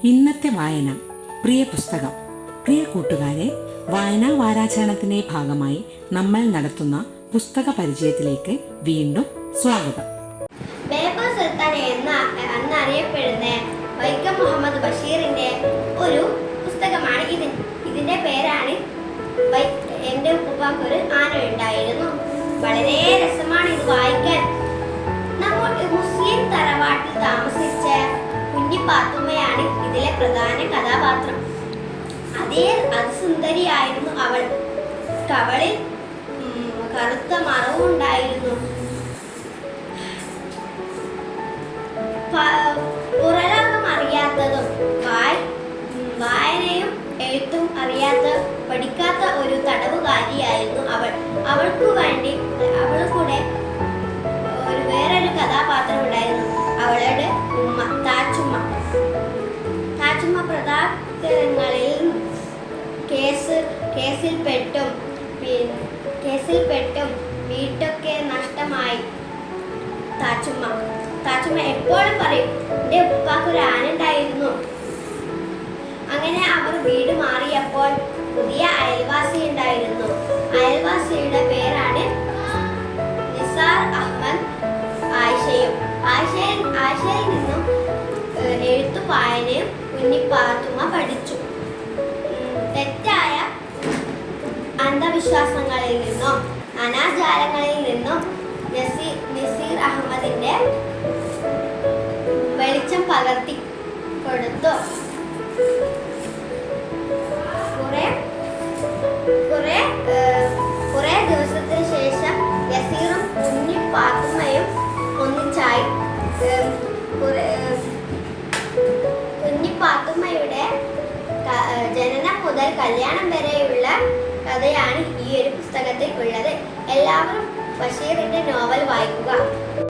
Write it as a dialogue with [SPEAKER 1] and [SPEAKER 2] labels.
[SPEAKER 1] ഇന്നത്തെ വായന, പ്രിയ പുസ്തകം. പ്രിയ കൂട്ടുകാരെ, വായനാ വാരാചരണത്തിന്റെ ഭാഗമായി നമ്മൾ നടത്തുന്ന പുസ്തക പരിചയത്തിലേക്ക് വീണ്ടും സ്വാഗതം.
[SPEAKER 2] ബേപ്പൂർ സുൽത്താൻ എന്നറിയപ്പെടുന്ന വൈക്കം മുഹമ്മദ് ബഷീറിന്റെ ഒരു പുസ്തകമാണ് ഇതിന്റെ പേരാണ് എൻ്റെ ഉപ്പാക്ക് ഒരു ആന ഉണ്ടായിരുന്നു. വളരെ രസമാണ് ഇത് വായിക്കാൻ. നമ്മൾ മുസ്ലിം തറവാട്ടിൽ താമസിച്ച കുഞ്ഞിപ്പാത്തുമ്മയാണ് ഇതിലെ പ്രധാന കഥാപാത്രം. അതിസുന്ദരിയായിരുന്നു അവൾ. കവളിൽ കറുത്ത മറവുണ്ടായിരുന്നു. പുറലോകം അറിയാത്തതും വായനയും എഴുത്തും പഠിക്കാത്ത ഒരു തടവുകാരിയായിരുന്നു അവൾ. അവൾക്ക് കൂടെ വേറൊരു കഥാപാത്രം ഉണ്ടായിരുന്നു. അവളുടെ ഉമ്മ താച്ചുമ്മ. പ്രതാപങ്ങളിൽ കേസിൽപ്പെട്ടും വീട്ടൊക്കെ നഷ്ടമായി. താച്ചുമ്മ എപ്പോഴും പറയും, എൻ്റെ ഉപ്പാക്കൊരു ആന ഉണ്ടായിരുന്നു. അങ്ങനെ അവർ വീട് മാറിയപ്പോൾ പുതിയ അയൽവാസി ഉണ്ടായിരുന്നു. അയൽവാസിയുടെ പേരാണ് നിസാർ അഹമ്മദ്. ആയിഷയിൽ നിന്നും എഴുത്തു വായനയും കുഞ്ഞിപ്പാത്തുമ്മ പഠിച്ചു. തെറ്റായ അന്ധവിശ്വാസങ്ങളിൽ നിന്നും അനാചാരങ്ങളിൽ നിന്നും നസീർ അഹമ്മദിന്റെ വെളിച്ചം പകർത്തി കൊടുത്തു. കുറെ ദിവസത്തിന് ശേഷം നസീറും കുഞ്ഞിപ്പാത്തുമ്മയും ഒന്നിച്ചായി. കുഞ്ഞിപ്പാത്തുമ്മയുടെ ജനനം മുതൽ കല്യാണം വരെയുള്ള കഥയാണ് ഈ ഒരു പുസ്തകത്തിൽ ഉള്ളത്. എല്ലാവരും ബഷീറിന്റെ നോവൽ വായിക്കുക.